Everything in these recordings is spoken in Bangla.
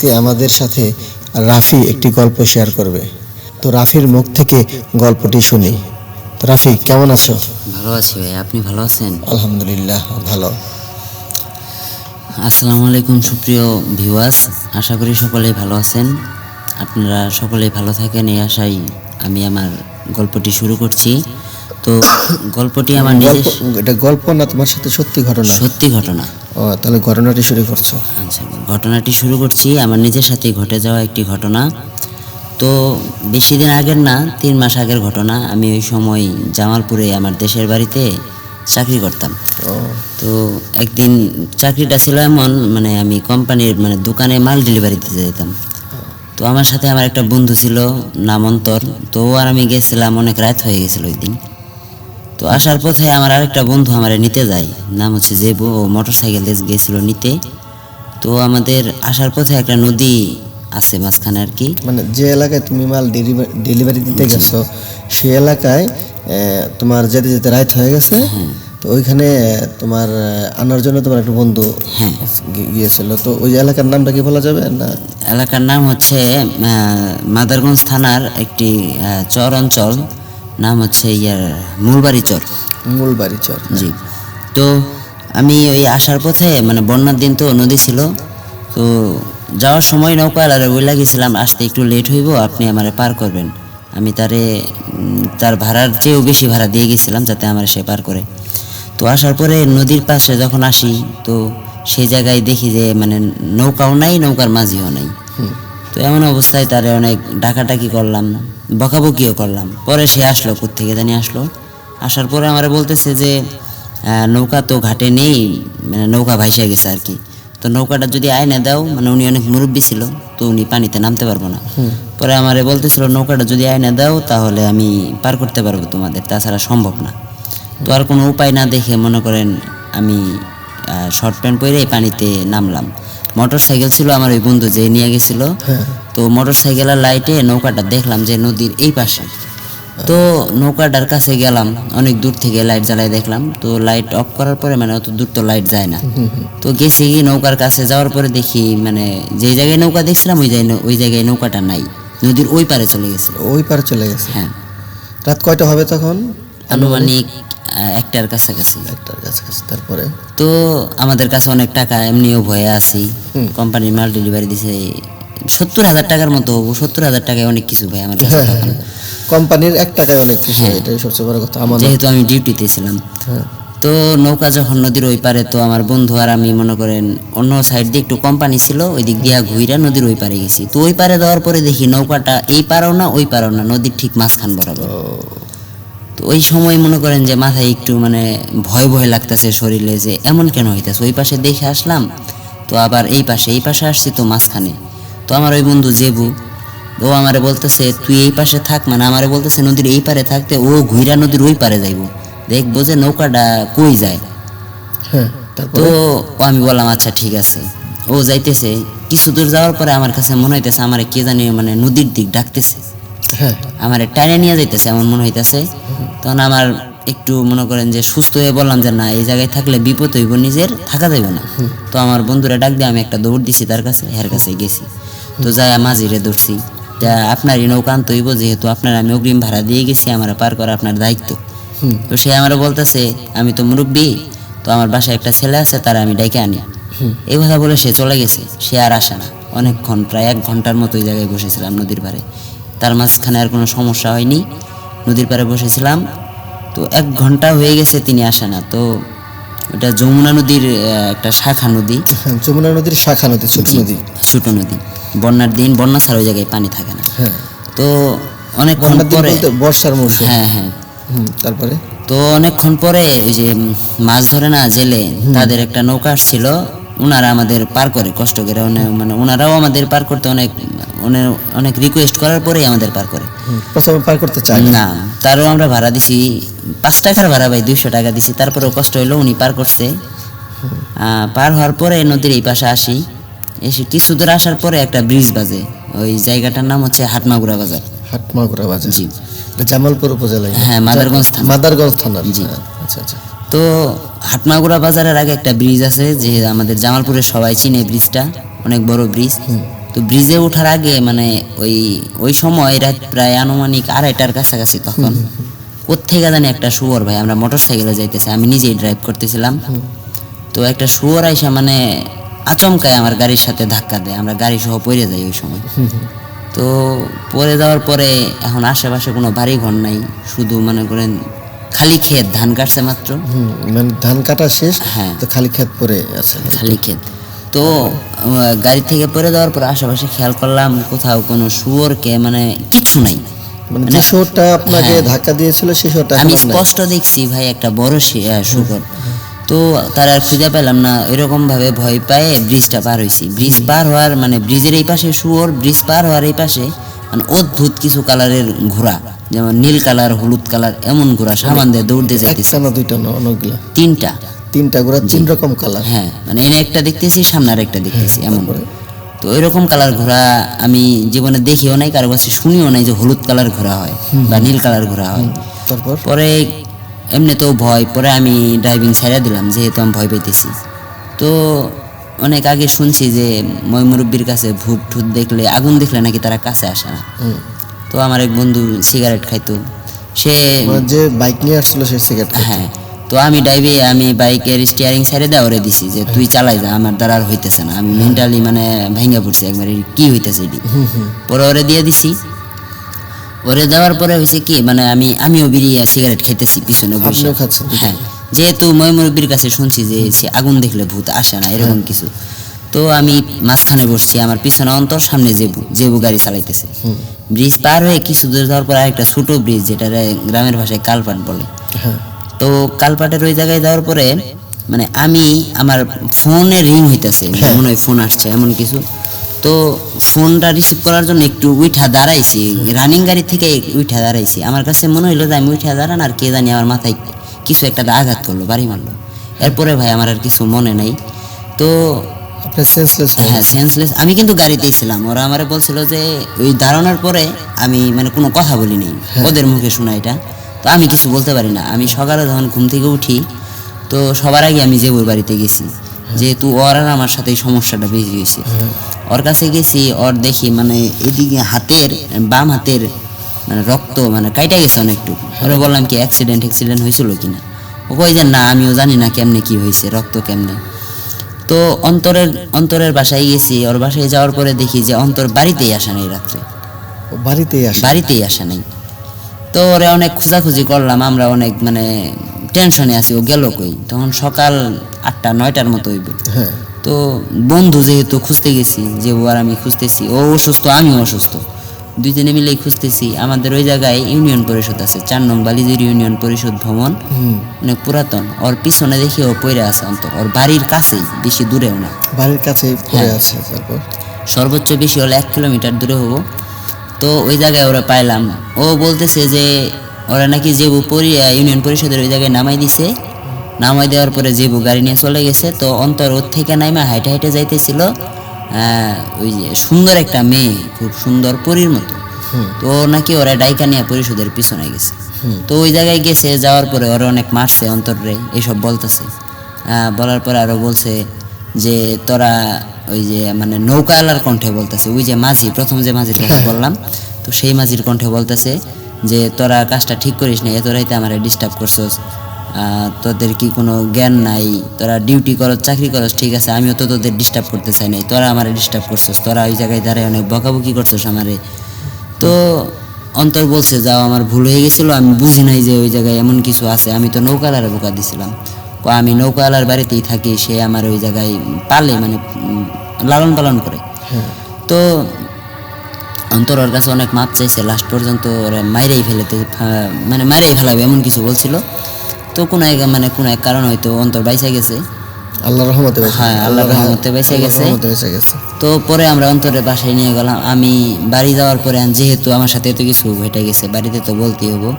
আজকে আমাদের সাথে রাফি একটি গল্প শেয়ার করবে। তো রাফির মুখ থেকে গল্পটি শুনি। তো রাফি, কেমন আছো? ভালো আছি ভাই, আপনি ভালো আছেন? আলহামদুলিল্লাহ ভালো। আসসালামু আলাইকুম সুপ্রিয় ভিউয়ার্স, আশা করি সকলেই ভালো আছেন। আপনারা সকলেই ভালো থাকেন এই আশায় আমি আমার গল্পটি শুরু করছি। তো গল্পটি আমার নিজের এটা গল্প না তোমার সাথে সত্যি ঘটনা? সত্যি ঘটনা। ও, তাহলে ঘটনাটি শুরু করছো। আচ্ছা, ঘটনাটি শুরু করছি আমার নিজের সাথে ঘটে যাওয়া একটি ঘটনা। তো বেশি দিন আগের না, 3 মাস আগের ঘটনা। আমি ওই সময় জামালপুরে আমার দেশের বাড়িতে চাকরি করতাম। তো একদিন চাকরিটা ছিল এমন, আমি কোম্পানির দোকানে মাল ডেলিভারি দিতে যেতাম। তো আমার সাথে আমার একটা বন্ধু ছিল, নাম অন্তর। তো ও আর আমি গেছিলাম, অনেক রাত হয়ে গেছিলো ওই দিন। তো আসার পথে আমার আরেকটা বন্ধু আমারে নিতে যায়, নাম হচ্ছে জেবু। ও মোটর সাইকেল দিয়ে গেছিলো নিতে। তো আমাদের আসার পথে একটা নদী আছে মাঝখানে আর কি। যে এলাকায় তুমি মাল ডেলিভারি দিতে গেছো সেই এলাকায় তোমার যেতে যেতে রাত হয়ে গেছে। তো ওইখানে তোমার আনার জন্য তোমার একটা বন্ধু গিয়েছিল। তো ওই এলাকার নামটা কি বলা যাবে না? এলাকার নাম হচ্ছে মাদারগঞ্জ থানার একটি চর অঞ্চল, নাম হচ্ছে মূলবাড়ি চর। মূলবাড়ি চর, জি। তো আমি ওই আসার পথে বন্যার দিন তো নদী ছিল। তো যাওয়ার সময় নৌকা আর ওই লাগিয়েছিলাম, আসতে একটু লেট হইব, আপনি আমারে পার করবেন। আমি তার ভাড়ার চেয়েও বেশি ভাড়া দিয়ে গেছিলাম যাতে আমার সে পার করে। তো আসার পরে নদীর পাশে যখন আসি, তো সেই জায়গায় দেখি যে নৌকাও নাই, নৌকার মাঝিও নাই। তো এমন অবস্থায় তারে অনেক ডাকাডাকি করলাম, বকাবকিও করলাম। পরে সে আসলো, কোত্থেকে জানি আসলো। আসার পরে আমারে বলতেছে যে নৌকা তো ঘাটে নেই, নৌকা ভাইসা গেছে আর কি। তো নৌকাটা যদি আয়না দাও, উনি অনেক মুরব্বী ছিল, তো উনি পানিতে নামতে পারবো না। পরে আমারে বলতেছিল নৌকাটা যদি আয়না দাও তাহলে আমি পার করতে পারবো তোমাদের, তাছাড়া সম্ভব না। তো আর কোনো উপায় না দেখে মনে করেন আমি শর্ট প্যান্ট পরে পানিতে নামলাম। মোটর সাইকেল ছিল আমার ওই বন্ধু যে নিয়ে গেছিল। তো মোটর সাইকেলের লাইটে নৌকাটা দেখলাম যে নদীর এই পাশে। তো নৌকাটার কাছে গেলাম, অনেক দূর থেকে লাইট জ্বালায় দেখলাম। তো লাইট অফ করার পরে অত দূর তো লাইট যায় না। তো গেছি নৌকার কাছে যাওয়ার পরে দেখি যে জায়গায় নৌকা দেখছিলাম ওই জায়গায় নৌকাটা নাই, নদীর ওই পারে চলে গেছে। ওই পারে চলে গেছে? হ্যাঁ। রাত কয়টা হবে তখন? আনুমানিক 1টার কাছাকাছি। 1টার কাছাকাছি। তারপরে তো আমাদের কাছে অনেক টাকা, এমনিও ভয়ে আছি। কোম্পানির মাল ডেলিভারি দিছে 70,000 টাকার মতো। 70,000 টাকায় অনেক কিছু ভাই আমার কাছে। কোম্পানির 1 টাকায় অনেক কিছু, এটাই সবচেয়ে বড় কথা। যেহেতু আমি ডিউটিতে ছিলাম। তো নৌকা যখন নদীর ওই পারে, তো আমার বন্ধু আর আমি মনে করেন অন্য সাইড দিয়ে একটু কোম্পানি ছিল, ওই দিক দিয়ে ঘুইরা নদীর ওই পারে গেছি। তো ওই পারে যাওয়ার পরে দেখি নৌকাটা এই পারেও না ওই পারেও না, নদীর ঠিক মাঝখান বরাবর। তো ওই সময় মনে করেন যে মাথায় একটু ভয় ভয় লাগতেছে শরীরে, যে এমন কেন হইতেছে। ওই পাশে দেখে আসলাম, তো আবার এই পাশে আসছি, তো মাঝখানে। তো আমার ওই বন্ধু জেবু, ও আমারে বলতেছে তুই এই পাশে থাক, আমারে বলতেছে নদীর এই পারে থাকতে, ও ঘুইরা নদীর ওই পারে যাইব, দেখবো যে নৌকাটা কই যায়। তো আমি বললাম আচ্ছা ঠিক আছে। ও যাইতেছে, কিছু দূর যাওয়ার পরে আমার কাছে মনে হইতেছে আমার কে জানি নদীর দিক ডাকতেছে, আমার টাইনে নিয়ে যাইতেছে এমন মনে হইতেছে। তখন আমার একটু মনে করেন যে সুস্থ হয়ে বললাম যে না, এই জায়গায় থাকলে বিপদ হইব, নিজের থাকা যাইব না। তো আমার বন্ধুরা ডাক দিয়ে আমি একটা দৌড় দিছি তার কাছে, হের কাছে গেছি। তো যাই মাঝিরে ধরছি, আপনারই নৌকা আনতে হইব, যেহেতু আপনার আমি অগ্রিম ভাড়া দিয়ে গেছি, আমার পার করা আপনার দায়িত্ব। তো সে আমার বলতেছে আমি তো মুরব্বী, তো আমার বাসায় একটা ছেলে আছে, তারা আমি ডাইকে আনি। এই কথা বলে সে চলে গেছে। সে আর আসে না অনেকক্ষণ, প্রায় 1 ঘন্টার মতো ওই জায়গায় বসেছিলাম নদীর পাড়ে। তার মাঝখানে আর কোনো সমস্যা হয়নি, নদীর পাড়ে বসেছিলাম। তো 1 ঘন্টা হয়ে গেছে, তিনি আসে না। তো ওটা যমুনা নদীর একটা শাখা নদী। যমুনা নদীর শাখা নদী, ছোট নদী। বন্যার দিন, বন্যা ছাড়া ওই জায়গায় পানি থাকে না। তো অনেকক্ষণ পরে, বর্ষার মৌসুম। তারপরে তো অনেকক্ষণ পরে ওই যে মাছ ধরে না জেলে, তাদের একটা নৌকা আসছিল, ওনারা আমাদের পার করে কষ্ট করে, ওনারাও আমাদের পার করতে অনেক রিকোয়েস্ট করার পরেই আমাদের পার করে। প্রথমে পার করতে চায় না, তারও আমরা ভাড়া দিছি 5 টাকার ভাড়া ভাই, 200 টাকা দিছি। তারপরেও কষ্ট হইলো, উনি পার করছে। পার হওয়ার পরে নদীর এই পাশে আসি, এসে কিছু দূর আসার পরে একটা ব্রিজ বাজে। ওই জায়গাটার নাম হচ্ছে হাটমাগুড়া বাজার। হাটমাগুড়া বাজার, জি। জামালপুর উপজেলায়? হ্যাঁ, মাদারগঞ্জ থানা। জি। আচ্ছা। তো হাটমাগুড়া বাজারের আগে একটা ব্রিজ আছে, যে আমাদের জামালপুরের সবাই চিনে ব্রিজটা, অনেক বড় ব্রিজ। তো ব্রিজে ওঠার আগে মানে ওই সময় রাত প্রায় আনুমানিক 2:30টার কাছাকাছি তখন কোত্থেকে জানি একটা শুয়োর ভাই, আমরা মোটর সাইকেলে যাইতেছি, আমি নিজেই ড্রাইভ করতেছিলাম, তো একটা শুয়োর আইসা মানে আচমকায় আমার গাড়ির সাথে ধাক্কা দেয়, আমরা গাড়ি সহ পড়ে যাই ওই সময়। তো পড়ে যাওয়ার পরে এখন আশেপাশে কোনো বাড়ি ঘর নাই, শুধু মনে করেন খালি ক্ষেত, ধান কাটছে মাত্র। মানে ধান কাটা শেষ, হ্যাঁ। তো খালি ক্ষেত পড়ে আছে। খালি ক্ষেত। তো গাড়ি থেকে পড়ে যাওয়ার পর আশেপাশে খেয়াল করলাম কোথাও কোনো শুয়োরকে মানে কিছু নাই। মানে যে শহরটা আপনাকে হ্যাঁ। ধাক্কা দিয়েছিল সেই শহরটা আমি এখন আর নাই। স্পষ্ট দেখছি ভাই একটা বড় শুকর। তো তারা আর খুঁজে পেলাম না, এরকম ভাবে ভয় পায়ে ব্রিজটা পার হয়েছি। ব্রিজ পার হওয়ার মানে ব্রিজের এই পাশে শুয়োর, ব্রিজ পার হওয়ার এই পাশে মানে অদ্ভুত কিছু কালারের ঘোড়া, যেমন নীল কালার, হলুদ কালার, এমন ঘোড়া সামান দিয়ে দৌড়তে যাইতেছে। একটা না দুইটা না, অনেকগুলা, তিনটা ঘোড়া 3 রকম কালার। হ্যাঁ, মানে এনে একটা দেখতেছি, সামনে আর একটা দেখতেছি, এমন। তো ওইরকম কালার ঘোড়া আমি জীবনে দেখিও নাই, কারো কাছে শুনিও নাই যে হলুদ কালার ঘোড়া হয় বা নীল কালার ঘোড়া হয়। তারপর পরে এমনিতেও ভয়, পরে আমি ড্রাইভিং ছেড়ে দিলাম যেহেতু আমি ভয় পেতেছি। তো অনেক আগে শুনছি যে ময়মুরব্বির কাছে ভূত ঠুত দেখলে, আগুন দেখলে নাকি তারা কাছে আসে না। তো আমার এক বন্ধু সিগারেট খাইতো, সে মানে যে বাইক নিয়ে আসছিল সে সিগারেট খাইতো। হ্যাঁ, তো আমি বাইকের স্টিয়ারিং ছেড়ে দেওয়া ওরে দিছি যে তুই চালাই যা, আমার দ্বারা আর হইতেছে না, আমি মেন্টালি মানে ভেঙে পড়ছি একবারে, কি হইতেছে এটি। পরে ওরে দিয়ে দিছি। ওরে দেওয়ার পরে হয়েছে কি মানে আমিও বিড়িয়ে সিগারেট খাইতেছি পিছনে বসে। আপনিও খাচ্ছেন? হ্যাঁ, যেহেতু ময়মুরব্বির কাছে শুনছি যে সে আগুন দেখলে ভূত আসে না, এরকম কিছু। তো আমি মাঝখানে বসছি, আমার পিছনে অন্তর, সামনে জেবু গাড়ি চালাইতেছে। ব্রিজ পার হয়ে কিছু দূর যাওয়ার পর আরেকটা ছোট ব্রিজ, যেটা গ্রামের ভাষায় কালপাট বলে। তো কালপাটের ওই জায়গায় যাওয়ার পরে মানে আমার ফোনে রিং হইতেছে, মনে হয় ফোন আসছে এমন কিছু। তো ফোনটা রিসিভ করার জন্য একটু উঠা দাঁড়াইছি, রানিং গাড়ি থেকে উঠা দাঁড়াইছি। আমার কাছে মনে হইলো যে আমি উঠা দাঁড়ান, আর কে জানি আমার মাথায় কিছু একটা আঘাত করলো, বাড়ি মারলো। এরপরে ভাই আমার আর কিছু মনে নাই। তো আপনি সেন্সলেস? হ্যাঁ, সেন্সলেস। আমি কিন্তু গাড়িতেই ছিলাম। ওরা আমারে বলছিল যে ওই দাঁড়ানোর পরে আমি মানে কোনো কথা বলি নাই, ওদের মুখে শোনা এটা। তো আমি কিছু বলতে পারি না। আমি সকালে যখন ঘুম থেকে উঠি, তো সবার আগে আমি জেবুর বাড়িতে গেছি, যেহেতু ওর আর আমার সাথে এই সমস্যাটা বেশি হয়েছে। ওর কাছে গেছি, ওর দেখি মানে এদিকে বাম হাতের মানে রক্ত মানে কাইটা গেছে অনেকটু। ওরা বললাম কি অ্যাক্সিডেন্ট হয়েছিল কিনা। ও কই যে না, আমিও জানি না কেমনে কি হয়েছে, রক্ত কেমনে। তো অন্তরের বাসায় গেছি। ওর বাসায় যাওয়ার পরে দেখি যে অন্তর বাড়িতেই আসে নাই, রাত্রে বাড়িতেই আসে নাই। তো ওরে অনেক খোঁজাখুঁজি করলাম, আমরা অনেক মানে টেনশনে আছি, ও গেল কই। তখন সকাল 8টা-9টার মতো হইব। তো বন্ধু যেহেতু খুঁজতে গেছি, যে ও আর আমি খুঁজতেছি, ও অসুস্থ আমিও অসুস্থ, দুইজনে মিলেই খুঁজতেছি। আমাদের ওই জায়গায় ইউনিয়ন পরিষদ আছে, 4 নং বালিজুর ইউনিয়ন পরিষদ ভবন, অনেক পুরাতন। ওর পিছনে দেখি ও পড়ে আছে অন্তর, ওর বাড়ির কাছেই, বেশি দূরেও না, বাড়ির কাছেই পড়ে আছে। তারপর সর্বোচ্চ বেশি হলে 1 কিলোমিটার দূরে হবো। তো ওই জায়গায় ওরা পাইলাম। ও বলতেছে যে ওরা নাকি জেবু ইউনিয়ন পরিষদের ওই জায়গায় নামাই দিছে, নামাই দেওয়ার পরে জেবু গাড়ি নিয়ে চলে গেছে। তো অন্তর ওর থেকে নাইমা হাইটে হাইটে যাইতেছিল ওই যে সুন্দর একটা মেয়ে, খুব সুন্দর পরীর মতো। তো নাকি ওরা ডাইকা নিয়ে পরিষদের পিছনে গেছে। তো ওই জায়গায় গেছে, যাওয়ার পরে ওরা অনেক মারছে অন্তরে, এইসব বলতেছে। বলার পরে আরো বলছে যে তোরা ওই যে মানে নৌকাওয়ালার কণ্ঠে বলতেছে, ওই যে মাঝি, প্রথম যে মাঝির কথা বললাম, তো সেই মাঝির কণ্ঠে বলতেছে যে তোরা কাজটা ঠিক করিস না, এত রাইতে আমার ডিস্টার্ব করছস, তোদের কি কোনো জ্ঞান নাই, তোরা ডিউটি করস, চাকরি করস, ঠিক আছে, আমিও তো তোদের ডিস্টার্ব করতে চাই নাই, তোরা আমার ডিস্টার্ব করছস, তোরা ওই জায়গায় দাঁড়ায় অনেক বকাবকি করছস আমারে। তো অন্তর বলছে যাও, আমার ভুল হয়ে গেছিলো, আমি বুঝি নাই যে ওই জায়গায় এমন কিছু আছে, আমি তো নৌকাওয়ালারে বোকা দিছিলাম। আমি নৌকাওয়ালার বাড়িতেই থাকি, সে আমার ওই জায়গায় পালে মানে লালন পালন করে। তো অন্তর ওর কাছে অনেক মাপ চাইছে, লাস্ট পর্যন্ত ওরা মাইরেই ফেলাবে এমন কিছু বলছিল। তো কোনো এক কারণ হয়তো অন্তর বাইসা গেছে, আল্লাহর রহমতে। হ্যাঁ, আল্লাহর রহমতে বাইসা গেছে। তো পরে আমরা অন্তরের বাসায় নিয়ে গেলাম। আমি বাড়ি যাওয়ার পরে যেহেতু আমার সাথে এত কিছু ঘটে গেছে, বাড়িতে তো বলতেই হবো।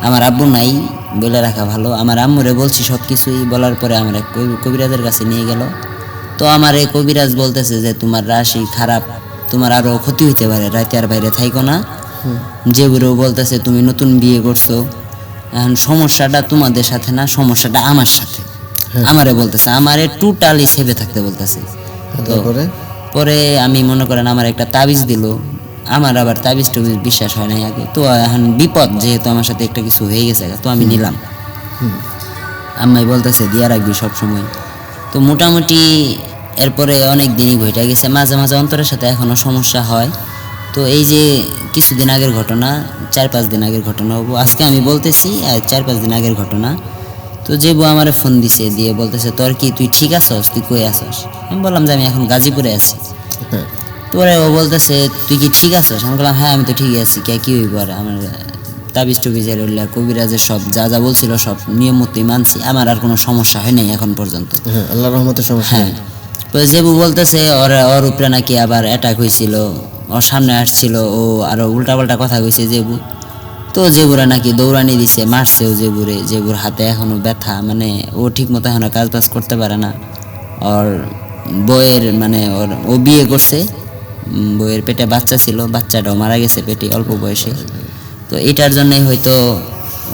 আমার আব্বু নাই, বলে রাখা ভালো। আমার আম্মুরে বলছি সব কিছুই, বলার পরে আমার এক কবিরাজের কাছে নিয়ে গেল। তো আমার এই কবিরাজ বলতেছে যে তোমার রাশি খারাপ, তোমার আরো ক্ষতি হইতে পারে, রাতে আর বাইরে থাইকো না। যে বুড়ো বলতেছে তুমি নতুন বিয়ে করছো, এখন সমস্যাটা তোমাদের সাথে না, সমস্যাটা আমার সাথে। আমারে বলতেছে, আমারে টোটালি সেভে থাকতে বলতেছে। পরে আমি মনে করেন আমার একটা তাবিজ দিল, আমার আবার তাবিজ টাবিজ বিশ্বাস হয় নাই আগে, তো এখন বিপদ যেহেতু আমার সাথে একটা কিছু হয়ে গেছে, তো আমি নিলাম। আম্মাই বলতেছে দিয়া রাখবি সব সময়। তো মোটামুটি এরপরে অনেক দিনই ঘটে গেছে, মাঝে মাঝে অন্তরের সাথে এখনো সমস্যা হয়। তো এই যে কিছুদিন আগের ঘটনা, 4-5 দিন আগের ঘটনা হবো, আজকে আমি বলতেছি 4-5 দিন আগের ঘটনা। তো যে বউ আমার ফোন দিছে, দিয়ে বলতেছে তোর কি, তুই ঠিক আছস, তুই কই আছস? আমি বললাম যে আমি এখন গাজীপুরে আছি। হ্যাঁ। তোরে ও বলতেছে তুই কি ঠিক আছস? আমি বললাম হ্যাঁ আমি তো ঠিকই আছি, কি হইব আর, আমার তাবিজ টবিজের উল্লেখ কবিরাজের সব যা যা বলছিল সব নিয়ম মতোই মানছি, আমার আর কোনো সমস্যা হয় নাই এখন পর্যন্ত। হ্যাঁ, আল্লাহর রহমতে সমস্যা হ্যাঁ। নেই। তো জেবু বলতেছে ওর উপরে নাকি আবার অ্যাটাক হয়েছিল, ওর সামনে আসছিল, ও আরো উল্টাপাল্টা কথা কইছে জেবু। তো জেবুরা নাকি দৌড়ানি দিছে, মারছেও জেবুরে, জেবুর হাতে এখনো ব্যথা, মানে ও ঠিক মতো এখনো কাজ বাজ করতে পারে না। ওর বইয়ের মানে ও বিয়ে করছে, বইয়ের পেটে বাচ্চা ছিল, বাচ্চাটাও মারা গেছে পেটে অল্প বয়সে। তো এটার জন্যই হয়তো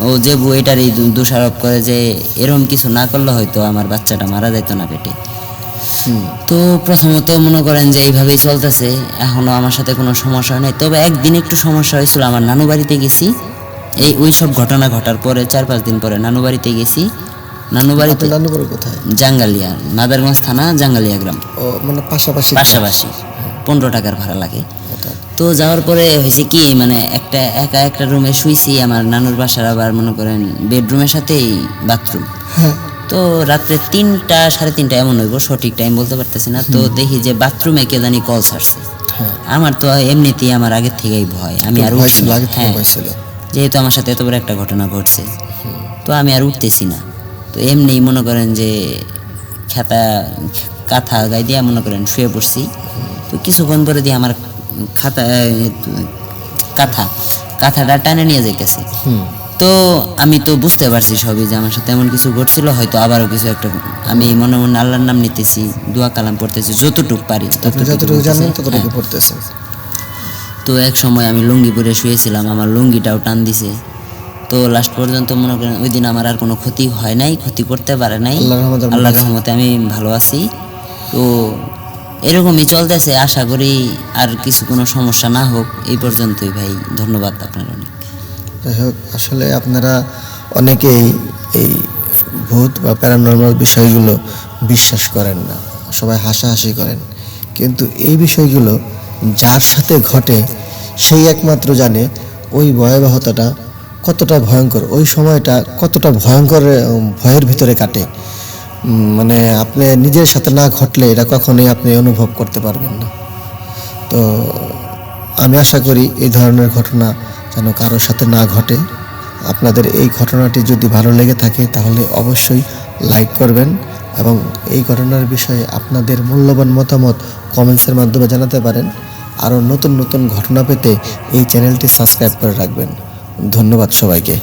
ও জেবু এটারই দোষারোপ করে যে এরকম কিছু না করলে হয়তো আমার বাচ্চাটা মারা যেত না পেটে। তো প্রথমত মনে করেন যে এইভাবেই চলতেছে, এখনো আমার সাথে কোনো সমস্যা নেই। তবে একদিন একটু সমস্যা হয়েছিল, আমার নানু বাড়িতে গেছি, ওই সব ঘটনা ঘটার পরে 4-5 দিন পরে নানু বাড়িতে গেছি। নানু বাড়িতে আপনার নানু বাড়ি কোথায়? জাঙ্গালিয়া, নাদারগঞ্জ থানা, জাঙ্গালিয়া গ্রাম, ও মানে পাশাপাশি। 15 টাকার ভাড়া লাগে। তো যাওয়ার পরে হয়েছে কি, মানে একটা রুমে শুইছি, আমার নানুর বাসার আবার মনে করেন বেডরুমের সাথেই বাথরুম। তো রাত্রে 3টা 3:30 এমন হইব, সঠিক টাইম বলতে পারতেছি না। তো দেখি যে বাথরুমে কে জানি কল ছাড়ছে। আমার তো এমনিতেই আমার আগের থেকেই ভয়, আমি আর উঠছি না। হ্যাঁ, যেহেতু আমার সাথে এত বড় একটা ঘটনা ঘটছে, তো আমি আর উঠতেছি না। তো এমনি মনে করেন যে কাঁথা গায়ে দিয়ে মনে করেন শুয়ে পড়ছি। তো কিছুক্ষণ পরে দিয়ে আমার কাঁথাটা টানে নিয়ে যাইতেছে। তো আমি তো বুঝতে পারছি সবই যে আমার সাথে এমন কিছু ঘটছিল, হয়তো আবারও কিছু একটা। আমি মনে মনে আল্লাহর নাম নিতেছি, দোয়া কালাম পড়তেছি, যতটুকু পারি যতটুকু জানেন ততটুকু পড়তেছেন। তো এক সময় আমি লুঙ্গি পরে শুয়েছিলাম, আমার লুঙ্গিটাও টান দিছে। তো লাস্ট পর্যন্ত মনে করেন ওই দিন আমার আর কোনো ক্ষতি হয় নাই, ক্ষতি করতে পারে নাই, আল্লাহর রহমতে আমি ভালো আছি। তো এরকমই চলতেছে, আশা করি আর কিছু কোনো সমস্যা না হোক। এই পর্যন্তই ভাই, ধন্যবাদ আপনার অনেক। যাই হোক, আসলে আপনারা অনেকেই এই ভূত বা প্যারানর্মাল বিষয়গুলো বিশ্বাস করেন না, সবাই হাসাহাসি করেন, কিন্তু এই বিষয়গুলো যার সাথে ঘটে সেই একমাত্র জানে ওই ভয়াবহতাটা কতটা ভয়ঙ্কর, ওই সময়টা কতটা ভয়ঙ্কর, ভয়ের ভিতরে কাটে। মানে আপনি নিজের সাথে না ঘটলে এটা কখনোই আপনি অনুভব করতে পারবেন না। তো আমি আশা করি এই ধরনের ঘটনা যেন কারোর সাথে না ঘটে। আপনাদের এই ঘটনাটি যদি ভালো লেগে থাকে তাহলে অবশ্যই লাইক করবেন এবং এই ঘটনার বিষয়ে আপনাদের মূল্যবান মতামত কমেন্টসের মাধ্যমে জানাতে পারেন। আরও নতুন নতুন ঘটনা পেতে এই চ্যানেলটি সাবস্ক্রাইব করে রাখবেন। ধন্যবাদ সবাইকে।